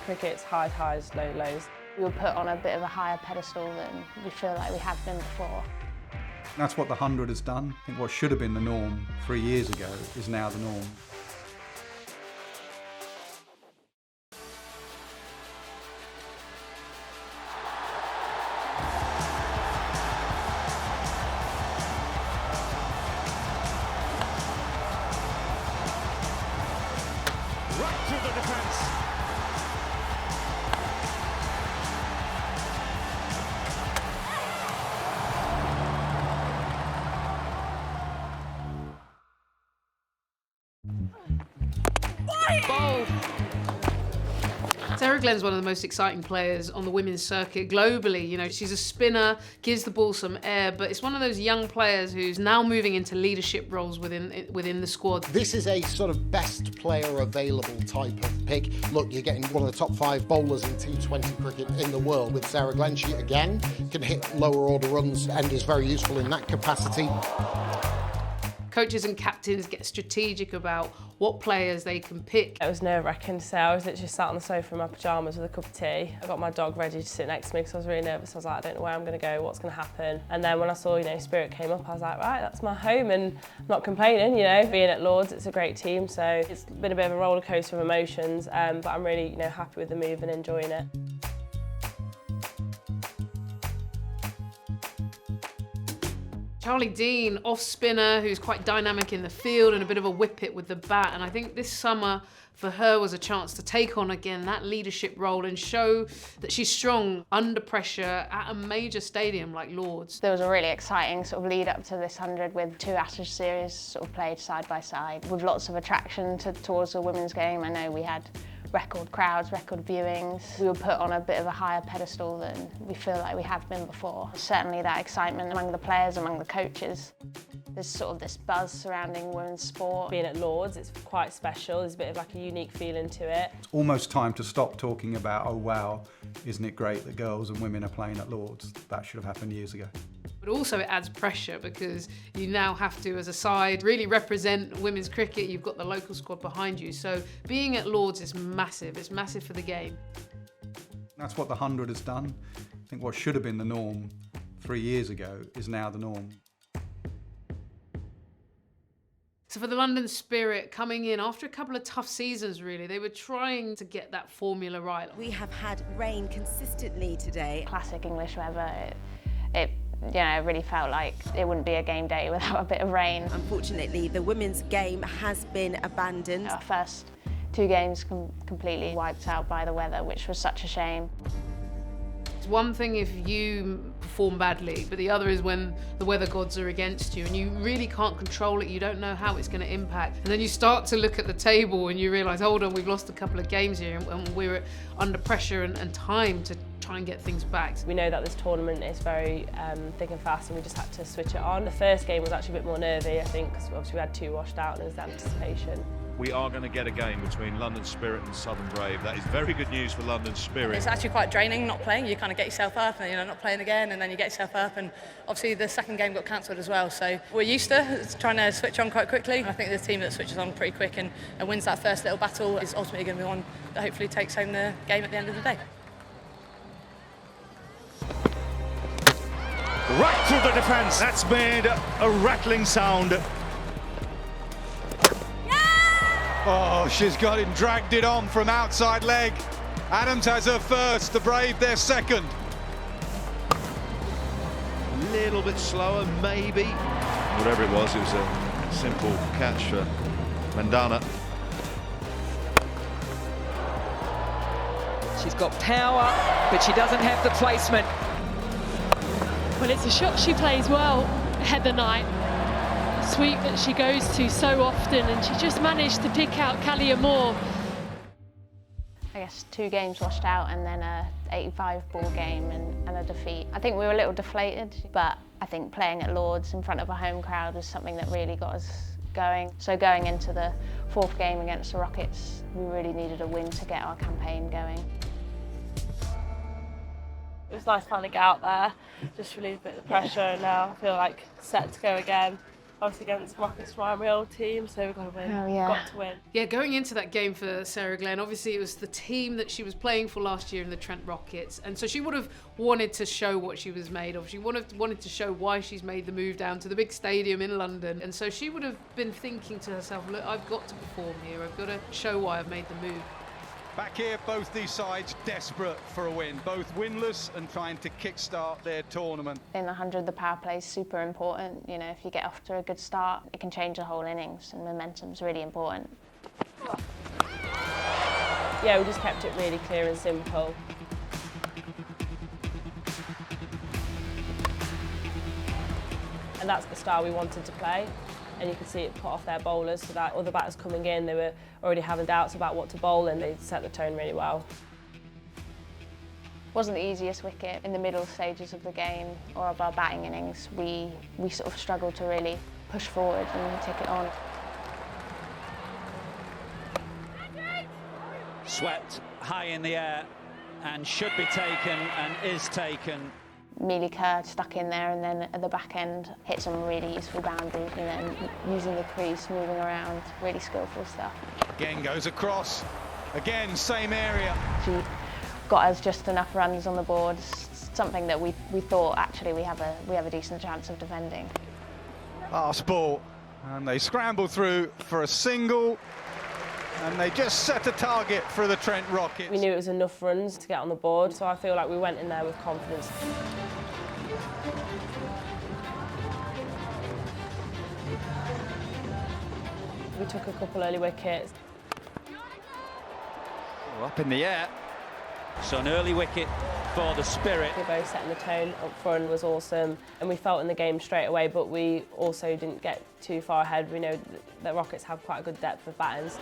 Cricket's highs, highs, low, lows. We were put on a bit of a higher pedestal than we feel like we have been before. That's what the 100 has done. I think what should have been the norm 3 years ago is now the norm. Right through the defence. Bold. Sarah Glenn's one of the most exciting players on the women's circuit globally. You know, she's a spinner, gives the ball some air, but it's one of those young players who's now moving into leadership roles within the squad. This is a sort of best player available type of pick. Look, you're getting one of the top 5 bowlers in T20 cricket in the world with Sarah Glenn. She, again, can hit lower order runs and is very useful in that capacity. Coaches and captains get strategic about what players they can pick. It was nerve-wracking to say. I was literally sat on the sofa in my pyjamas with a cup of tea. I got my dog ready to sit next to me because I was really nervous. I was like, I don't know where I'm going to go, what's going to happen. And then when I saw, Spirit came up, I was like, right, that's my home, and I'm not complaining, Being at Lords, it's a great team, so it's been a bit of a roller coaster of emotions, but I'm really, happy with the move and enjoying it. Charlie Dean, off spinner, who's quite dynamic in the field and a bit of a whippet with the bat. And I think this summer for her was a chance to take on again that leadership role and show that she's strong under pressure at a major stadium like Lords. There was a really exciting sort of lead up to this 100 with 2 Ashes series sort of played side by side with lots of attraction towards the women's game. I know we had record crowds, record viewings. We were put on a bit of a higher pedestal than we feel like we have been before. Certainly that excitement among the players, among the coaches. There's sort of this buzz surrounding women's sport. Being at Lords, it's quite special. There's a bit of like a unique feeling to it. It's almost time to stop talking about, oh wow, isn't it great that girls and women are playing at Lords? That should have happened years ago. But also it adds pressure because you now have to, as a side, really represent women's cricket. You've got the local squad behind you. So being at Lords is massive. It's massive for the game. That's what the 100 has done. I think what should have been the norm 3 years ago is now the norm. So for the London Spirit, coming in after a couple of tough seasons, really, they were trying to get that formula right. We have had rain consistently today. Classic English weather. It really felt like it wouldn't be a game day without a bit of rain. Unfortunately, the women's game has been abandoned. Our first 2 games completely wiped out by the weather, which was such a shame. It's one thing if you perform badly, but the other is when the weather gods are against you and you really can't control it, you don't know how it's going to impact. And then you start to look at the table and you realise, hold on, we've lost a couple of games here and we're under pressure and time to try and get things back. We know that this tournament is very thick and fast, and we just had to switch it on. The first game was actually a bit more nervy, I think, because obviously we had 2 washed out and there was anticipation. We are going to get a game between London Spirit and Southern Brave. That is very good news for London Spirit. It's actually quite draining not playing. You kind of get yourself up and not playing again, and then you get yourself up, and obviously the second game got cancelled as well. So we're used to trying to switch on quite quickly. I think the team that switches on pretty quick and wins that first little battle is ultimately going to be the one that hopefully takes home the game at the end of the day. Right through the defence. That's made a rattling sound. Oh, she's got him, dragged it on from outside leg. Adams has her first, the Brave their second. A little bit slower, maybe. Whatever it was a simple catch for Mandana. She's got power, but she doesn't have the placement. Well, it's a shot she plays well, Heather Knight. Sweep that she goes to so often, and she just managed to pick out Callia Moore. I guess 2 games washed out and then a 85 ball game and a defeat. I think we were a little deflated, but I think playing at Lords in front of a home crowd was something that really got us going. So going into the 4th game against the Rockets, we really needed a win to get our campaign going. It was nice to finally get out there, just relieve a bit of the pressure, and now I feel like set to go again. obviously against Rockets, my real team, so we've got to win. Oh, yeah. Got to win. Yeah, going into that game for Sarah Glenn, obviously it was the team that she was playing for last year in the Trent Rockets, and so she would have wanted to show what she was made of. She wanted to show why she's made the move down to the big stadium in London, and so she would have been thinking to herself, look, I've got to perform here, I've got to show why I've made the move. Back here, both these sides desperate for a win, both winless and trying to kickstart their tournament. In the 100, the power play is super important. You know, if you get off to a good start, it can change the whole innings, and momentum's really important. Yeah, we just kept it really clear and simple. And that's the style we wanted to play. And you could see it put off their bowlers, so that other batters coming in, they were already having doubts about what to bowl, and they set the tone really well. Wasn't the easiest wicket in the middle stages of the game or of our batting innings. We sort of struggled to really push forward and take it on. Swept high in the air and should be taken and is taken. Mealy Kerr stuck in there, and then at the back end hit some really useful boundaries, and then using the crease, moving around, really skillful stuff. Again goes across, again same area. She got us just enough runs on the board, something that we thought actually we have a decent chance of defending. Last ball, and they scramble through for a single, and they just set a target for the Trent Rockets. We knew it was enough runs to get on the board, so I feel like we went in there with confidence. We took a couple early wickets. Up in the air. So an early wicket for the Spirit. We both setting the tone up front was awesome, and we felt in the game straight away, but we also didn't get too far ahead. We know that Rockets have quite a good depth of batters.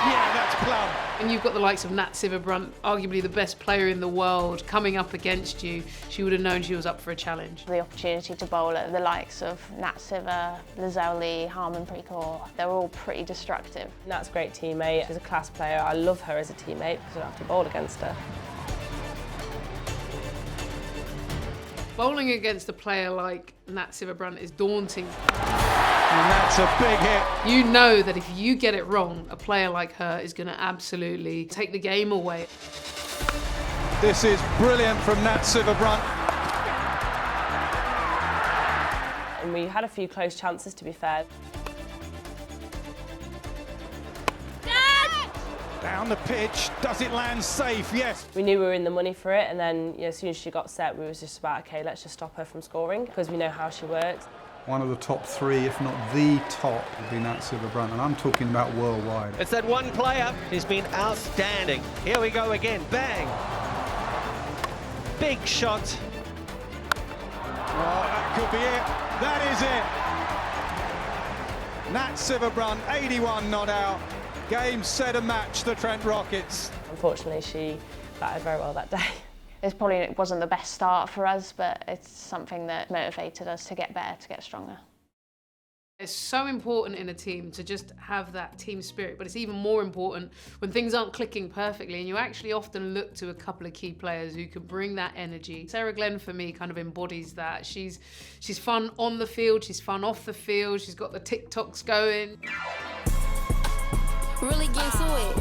Yeah, that's plum. And you've got the likes of Nat Sciver-Brunt, arguably the best player in the world, coming up against you. She would have known she was up for a challenge. The opportunity to bowl at the likes of Nat Sciver, Lizelle Lee, Harmanpreet Kaur, they're all pretty destructive. Nat's a great teammate. She's a class player. I love her as a teammate because I don't have to bowl against her. Bowling against a player like Nat Sciver-Brunt is daunting. And that's a big hit. You know that if you get it wrong, a player like her is going to absolutely take the game away. This is brilliant from Nat Sciver-Brunt. And we had a few close chances, to be fair. Down the pitch, does it land safe? Yes. We knew we were in the money for it, and then as soon as she got set, we was just about, okay, let's just stop her from scoring, because we know how she works. One of the top three, if not the top, would be Nat Sciver-Brunt, and I'm talking about worldwide. It's that one player who's been outstanding. Here we go again, bang! Big shot. Oh, that could be it. That is it. Nat Sciver-Brunt, 81 not out. Game, set and match the Trent Rockets. Unfortunately, she batted very well that day. It wasn't the best start for us, but it's something that motivated us to get better, to get stronger. It's so important in a team to just have that team spirit, but it's even more important when things aren't clicking perfectly, and you actually often look to a couple of key players who can bring that energy. Sarah Glenn, for me, kind of embodies that. She's fun on the field, she's fun off the field, she's got the TikToks going. Really get to it.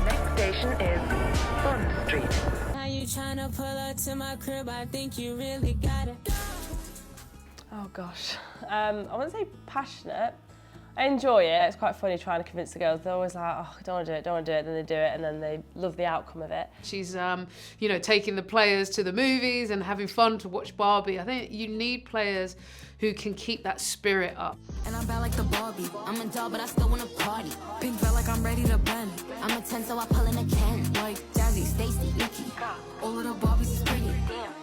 Next station is Bond Street. Now you trying to pull up to my crib, I think you really got it. Oh gosh, I wouldn't say passionate. I enjoy it. It's quite funny trying to convince the girls. They're always like, oh, I don't want to do it, don't want to do it. Then they do it, and then they love the outcome of it. She's, you know, taking the players to the movies and having fun to watch Barbie. I think you need players who can keep that spirit up. And I'm bad like the Barbie. I'm a doll, but I still want to party. Pink felt like I'm ready to bend. I'm a 10, so I pull in a Ken. Like Jazzy, Stacy, Nikki. All of the Barbies is pretty.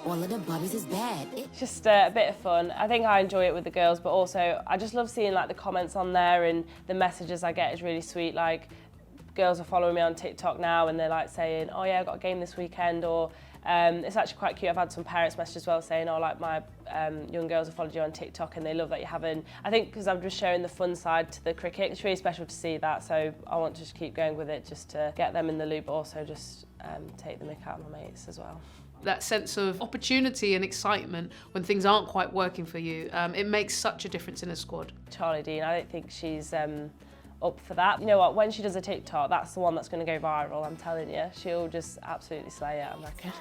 All of the Barbies is bad. It's just a bit of fun. I think I enjoy it with the girls, but also I just love seeing like the comments on there, and the messages I get is really sweet. Like, girls are following me on TikTok now, and they're like saying, oh yeah, I've got a game this weekend, or it's actually quite cute. I've had some parents message as well saying, oh, like my young girls have followed you on TikTok, and they love that you're having, I think because I'm just showing the fun side to the cricket. It's really special to see that, so I want to just keep going with it just to get them in the loop, but also just take the mick out of my mates as well. that sense of opportunity and excitement when things aren't quite working for you. It makes such a difference in a squad. Charlie Dean, I don't think she's up for that. You know what, when she does a TikTok, that's the one that's going to go viral, I'm telling you. She'll just absolutely slay it, I reckon.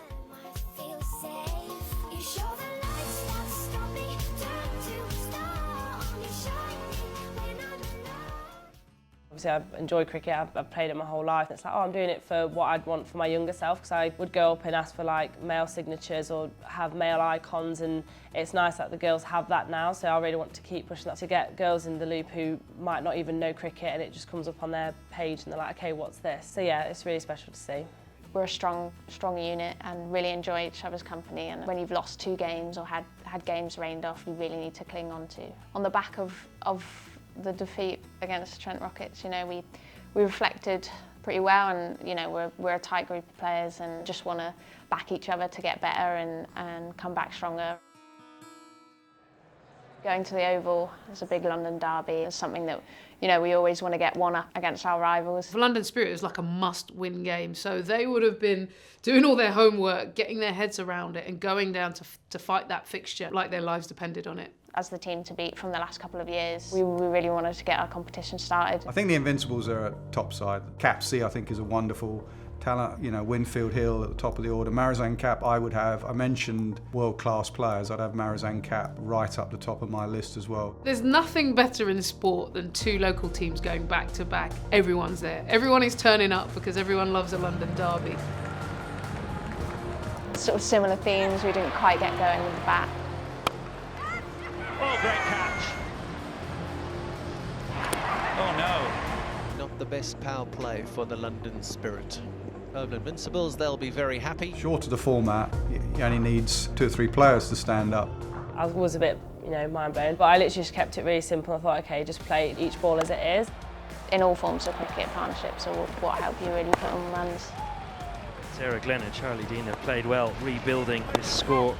Obviously, I enjoy cricket. I've played it my whole life. It's like, oh, I'm doing it for what I'd want for my younger self, because I would go up and ask for like male signatures or have male icons, and it's nice that the girls have that now. So I really want to keep pushing that to get girls in the loop who might not even know cricket, and it just comes up on their page and they're like, okay, what's this? So yeah, it's really special to see. We're a strong unit and really enjoy each other's company, and when you've lost 2 games or had games rained off, you really need to cling on to. On the back of the defeat against Trent Rockets, you know, we reflected pretty well, and you know, we're a tight group of players and just want to back each other to get better and come back stronger. Going to the Oval is a big London derby. It's something that, you know, we always want to get one up against our rivals. For London Spirit, it was like a must-win game, so they would have been doing all their homework, getting their heads around it and going down to fight that fixture like their lives depended on it. As the team to beat from the last couple of years, we really wanted to get our competition started. I think the Invincibles are a top side. Cap C, I think, is a wonderful talent. You know, Winfield Hill at the top of the order. Marizanne Cap, I mentioned world-class players. I'd have Marizanne Cap right up the top of my list as well. There's nothing better in sport than 2 local teams going back to back. Everyone's there. Everyone is turning up because everyone loves a London derby. Sort of similar themes. We didn't quite get going with the bat. Oh, great catch. Oh, no. Not the best power play for the London Spirit. Oval Invincibles, they'll be very happy. Short of the format, he only needs 2 or 3 players to stand up. I was a bit, you know, mind-blown, but I literally just kept it really simple. I thought, okay, just play each ball as it is. In all forms of cricket, partnerships are what help you really put on runs. Sarah Glenn and Charlie Dean have played well, rebuilding this score.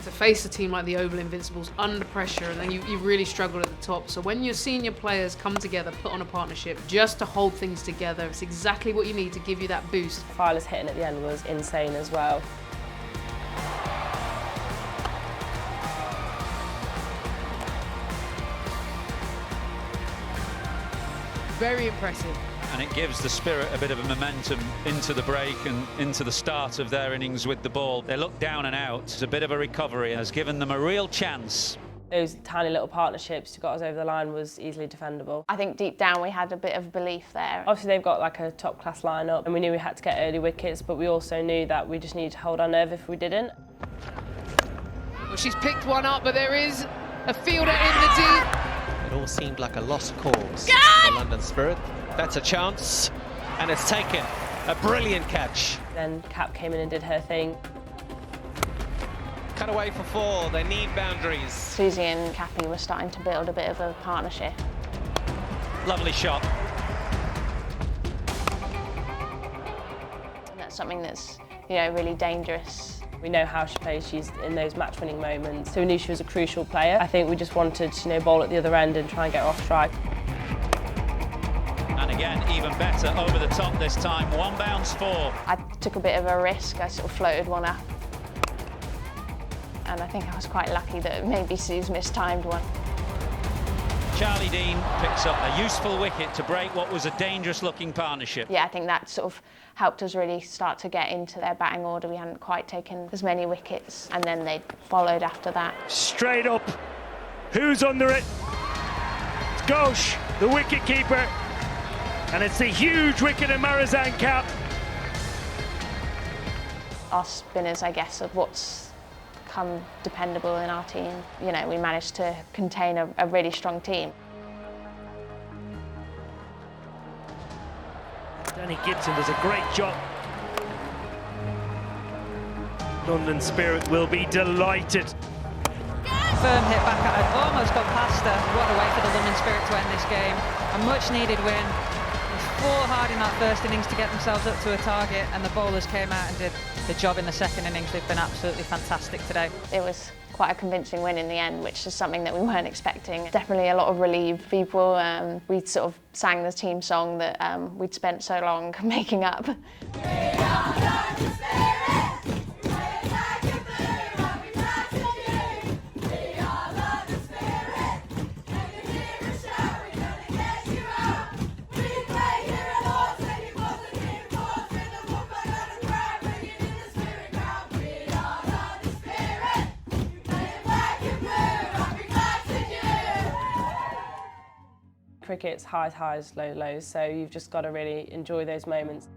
To face a team like the Oval Invincibles under pressure, and then you really struggle at the top. So when your senior players come together, put on a partnership just to hold things together, it's exactly what you need to give you that boost. Filer's hitting at the end was insane as well. Very impressive. And it gives the Spirit a bit of a momentum into the break and into the start of their innings with the ball. They look down and out. It's a bit of a recovery and has given them a real chance. Those tiny little partnerships to got us over the line was easily defendable. I think deep down we had a bit of belief there. Obviously they've got like a top class lineup, and we knew we had to get early wickets, but we also knew that we just needed to hold our nerve if we didn't. Well, she's picked one up, but there is a fielder in the deep. It all seemed like a lost cause for the London Spirit. That's a chance, and it's taken. A brilliant catch. Then Cap came in and did her thing. Cut away for 4, they need boundaries. Susie and Cappy were starting to build a bit of a partnership. Lovely shot. And that's something that's, you know, really dangerous. We know how she plays, she's in those match-winning moments, so we knew she was a crucial player. I think we just wanted to, you know, bowl at the other end and try and get her off strike. And again, even better over the top this time. 1 bounce 4. I took a bit of a risk. I sort of floated one up. And I think I was quite lucky that maybe Sue's mistimed one. Charlie Dean picks up a useful wicket to break what was a dangerous-looking partnership. Yeah, I think that sort of helped us really start to get into their batting order. We hadn't quite taken as many wickets, and then they followed after that. Straight up. Who's under it? It's Ghosh, the wicket-keeper. And it's a huge wicket in Marizanne Cap. Our spinners, I guess, of what's come dependable in our team. You know, we managed to contain a really strong team. Danny Gibson does a great job. London Spirit will be delighted. Firm hit back at her, almost got past her. What a way for the London Spirit to end this game. A much needed win. They fought hard in that first innings to get themselves up to a target, and the bowlers came out and did the job in the second innings. They've been absolutely fantastic today. It was quite a convincing win in the end, which is something that we weren't expecting. Definitely a lot of relieved people. We sort of sang the team song that we'd spent so long making up. cricket's highs, lows, so you've just got to really enjoy those moments.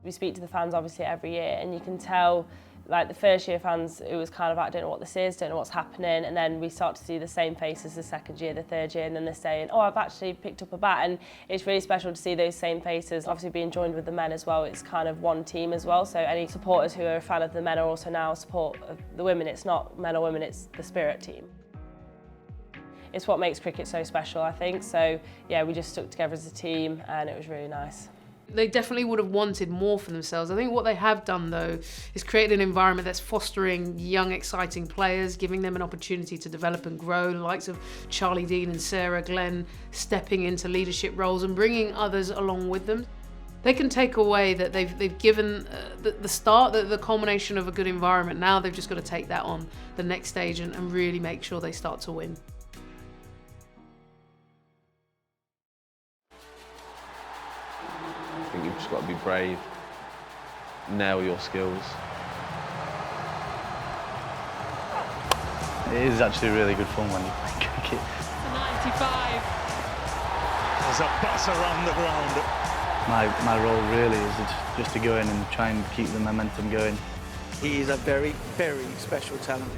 We speak to the fans obviously every year, and you can tell, like the first year fans, it was kind of like, I don't know what this is, don't know what's happening, and then we start to see the same faces the second year, the third year, and then they're saying, oh, I've actually picked up a bat, and it's really special to see those same faces. Obviously being joined with the men as well, it's kind of one team as well, so any supporters who are a fan of the men are also now a support of the women. It's not men or women, it's the spirit team. It's what makes cricket so special, I think, so yeah, we just stuck together as a team and it was really nice. They definitely would have wanted more for themselves. I think what they have done, though, is create an environment that's fostering young, exciting players, giving them an opportunity to develop and grow, the likes of Charlie Dean and Sarah Glenn stepping into leadership roles and bringing others along with them. They can take away that they've given the start, the culmination of a good environment. Now they've just got to take that on the next stage and really make sure they start to win. I think you've just got to be brave, nail your skills. It is actually really good fun when you play cricket. 95. There's a bus around the ground. My role really is just to go in and try and keep the momentum going. He is a very, very special talent.